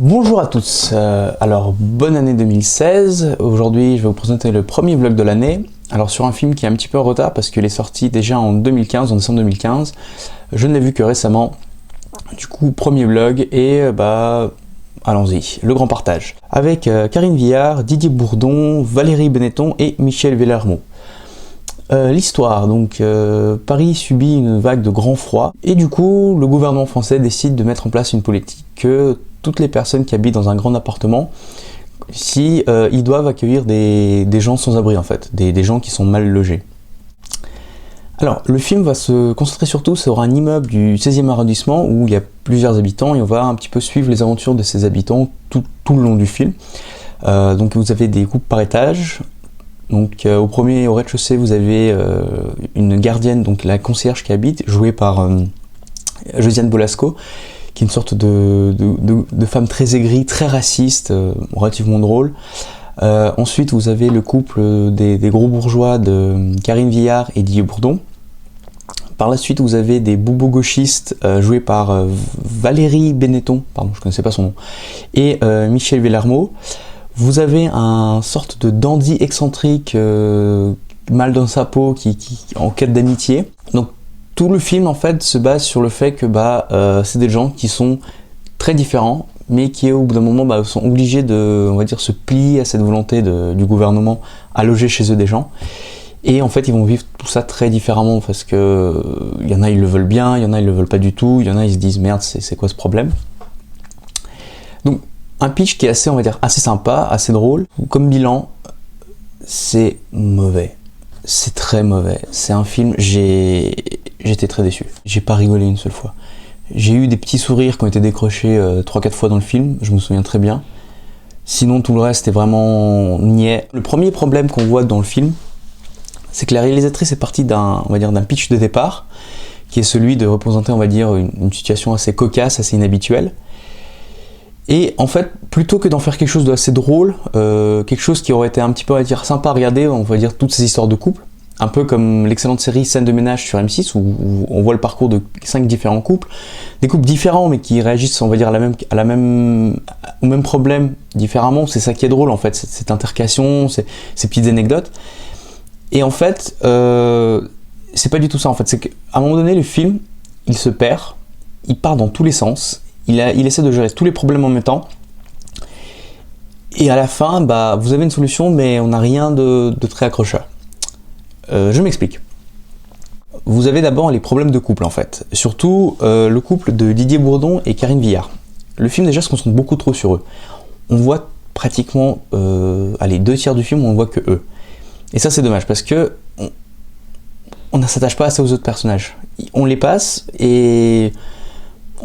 Bonjour à tous, alors bonne année 2016, aujourd'hui je vais vous présenter le premier vlog de l'année. Alors sur un film qui est un petit peu en retard parce qu'il est sorti déjà en 2015, en décembre 2015, je ne l'ai vu que récemment, du coup premier vlog et allons-y, le grand partage. Avec Karine Viard, Didier Bourdon, Valérie Benetton et Michel Villermoz. L'histoire, donc Paris subit une vague de grand froid et du coup le gouvernement français décide de mettre en place une politique que toutes les personnes qui habitent dans un grand appartement, ils doivent accueillir des gens sans abri en fait, des gens qui sont mal logés. Alors le film va se concentrer surtout sur un immeuble du 16e arrondissement où il y a plusieurs habitants et on va un petit peu suivre les aventures de ces habitants tout le long du film. Donc vous avez des couples par étage. Donc au rez-de-chaussée vous avez une gardienne, donc la concierge qui habite, jouée par Josiane Bolasco, qui est une sorte de femme très aigrie, très raciste, relativement drôle. Ensuite vous avez le couple des gros bourgeois de Karine Viard et Didier Bourdon. Par la suite vous avez des bobos gauchistes joués par Valérie Benetton, pardon je ne connaissais pas son nom, et Michel Villermoz. Vous avez un sorte de dandy excentrique, mal dans sa peau, qui en quête d'amitié. Donc tout le film en fait se base sur le fait que c'est des gens qui sont très différents, mais qui au bout d'un moment sont obligés de, on va dire, se plier à cette volonté du gouvernement à loger chez eux des gens. Et en fait ils vont vivre tout ça très différemment parce que il y en a ils le veulent bien, il y en a ils le veulent pas du tout, il y en a ils se disent merde c'est quoi ce problème. Donc un pitch qui est assez, on va dire, assez sympa, assez drôle. Comme bilan, c'est mauvais. C'est très mauvais. C'est un film, j'étais très déçu. J'ai pas rigolé une seule fois. J'ai eu des petits sourires qui ont été décrochés 3-4 fois dans le film, je me souviens très bien. Sinon, tout le reste est vraiment niais. Le premier problème qu'on voit dans le film, c'est que la réalisatrice est partie d'un pitch de départ, qui est celui de représenter, on va dire, une situation assez cocasse, assez inhabituelle. Et en fait, plutôt que d'en faire quelque chose d'assez drôle, quelque chose qui aurait été un petit peu, on va dire, sympa à regarder, on va dire toutes ces histoires de couple, un peu comme l'excellente série Scène de ménage sur M6, où on voit le parcours de 5 différents couples, des couples différents mais qui réagissent, on va dire, au même problème différemment. C'est ça qui est drôle en fait, cette intercation, ces petites anecdotes. Et en fait, c'est pas du tout ça en fait, c'est qu'à un moment donné, le film, il se perd, il part dans tous les sens. Il essaie de gérer tous les problèmes en même temps. Et à la fin, vous avez une solution, mais on n'a rien de très accrocheur. Je m'explique. Vous avez d'abord les problèmes de couple, en fait. Surtout le couple de Didier Bourdon et Karine Viard. Le film, déjà, se concentre beaucoup trop sur eux. On voit pratiquement, 2/3 du film, on ne voit que eux. Et ça, c'est dommage, parce que on ne s'attache pas assez aux autres personnages. On les passe, et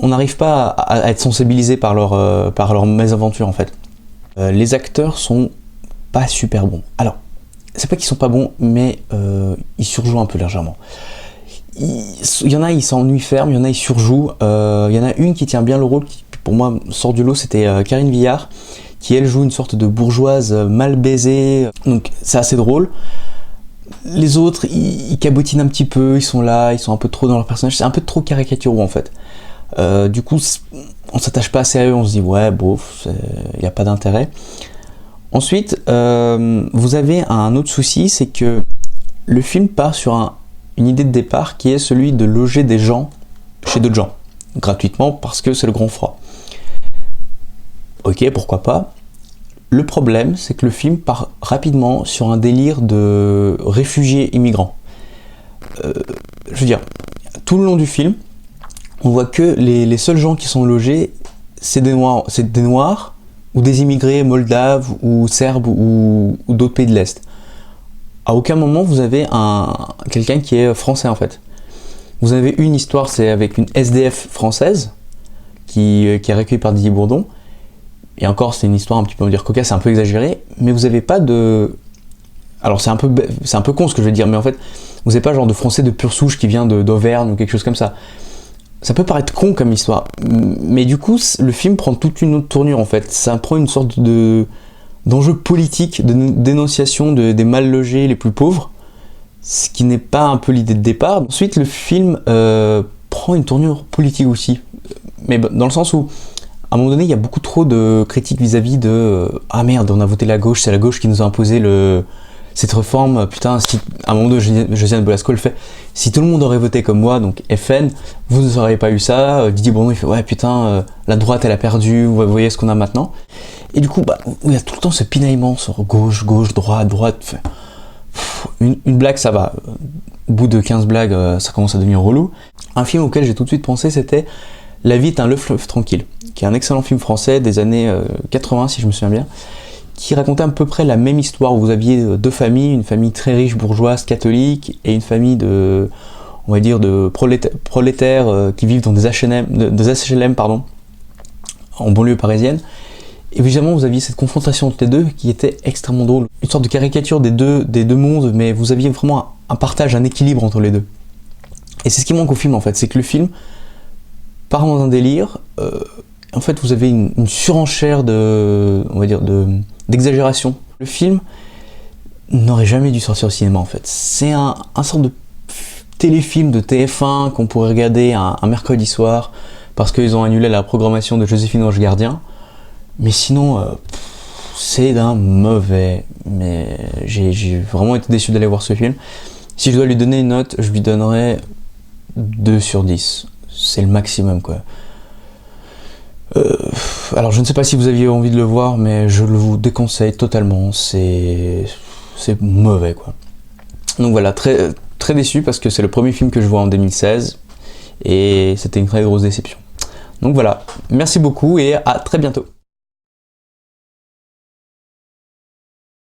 on n'arrive pas à être sensibilisé par leur mésaventure en fait. Les acteurs sont pas super bons. Alors, c'est pas qu'ils sont pas bons, mais ils surjouent un peu légèrement. Il y en a, ils s'ennuient ferme, il y en a, ils surjouent. Il y en a une qui tient bien le rôle, qui pour moi sort du lot, c'était Karine Viard, qui elle joue une sorte de bourgeoise mal baisée. Donc c'est assez drôle. Les autres, ils cabotinent un petit peu, ils sont là, ils sont un peu trop dans leur personnage, c'est un peu trop caricaturaux en fait. Du coup, on s'attache pas assez à eux, on se dit ouais, bof, il n'y a pas d'intérêt. Ensuite, vous avez un autre souci, c'est que le film part sur une idée de départ qui est celui de loger des gens chez d'autres gens, gratuitement parce que c'est le grand froid. Ok, pourquoi pas. Le problème, c'est que le film part rapidement sur un délire de réfugiés immigrants. Je veux dire, tout le long du film, on voit que les seuls gens qui sont logés, c'est des noirs ou des immigrés moldaves ou serbes ou d'autres pays de l'Est. À aucun moment vous avez quelqu'un qui est français en fait. Vous avez une histoire, c'est avec une SDF française qui est recueillie par Didier Bourdon. Et encore, c'est une histoire un petit peu, on va dire, cocasse, c'est un peu exagéré, mais vous n'avez pas de... Alors c'est un peu con ce que je veux dire, mais en fait, vous n'avez pas genre de français de pure souche qui vient d'Auvergne ou quelque chose comme ça. Ça peut paraître con comme histoire, mais du coup, le film prend toute une autre tournure en fait. Ça prend une sorte d'enjeu politique, de dénonciation des mal logés, les plus pauvres, ce qui n'est pas un peu l'idée de départ. Ensuite, le film prend une tournure politique aussi, mais dans le sens où, à un moment donné, il y a beaucoup trop de critiques vis-à-vis de ah merde, on a voté la gauche, c'est la gauche qui nous a imposé cette réforme. Putain, si, à un moment donné, Josiane Balasco le fait. Si tout le monde aurait voté comme moi, donc FN, vous n'auriez pas eu ça. Didier Bourdon, il fait ouais, putain, la droite, elle a perdu, vous voyez ce qu'on a maintenant. Et du coup, bah, il y a tout le temps ce pinaillement sur gauche, gauche, droite, droite. Une blague, ça va. Au bout de 15 blagues, ça commence à devenir relou. Un film auquel j'ai tout de suite pensé, c'était La vie est un fleuve tranquille, qui est un excellent film français des années 80, si je me souviens bien, qui racontait à peu près la même histoire où vous aviez deux familles, une famille très riche, bourgeoise, catholique, et une famille de, on va dire, de prolétaires qui vivent dans des HLM, pardon, en banlieue parisienne. Et évidemment, vous aviez cette confrontation entre les deux qui était extrêmement drôle. Une sorte de caricature des deux mondes, mais vous aviez vraiment un partage, un équilibre entre les deux. Et c'est ce qui manque au film en fait, c'est que le film part dans un délire. En fait, vous avez une surenchère on va dire, d'exagération. Le film n'aurait jamais dû sortir au cinéma en fait. C'est un sorte de téléfilm de TF1 qu'on pourrait regarder un mercredi soir parce qu'ils ont annulé la programmation de Joséphine Ange Gardien. Mais sinon, c'est d'un mauvais. Mais j'ai vraiment été déçu d'aller voir ce film. Si je dois lui donner une note, je lui donnerais 2 sur 10. C'est le maximum, quoi. Alors, je ne sais pas si vous aviez envie de le voir, mais je le vous déconseille totalement. C'est mauvais, quoi. Donc voilà, très, très déçu parce que c'est le premier film que je vois en 2016. Et c'était une très grosse déception. Donc voilà, merci beaucoup et à très bientôt.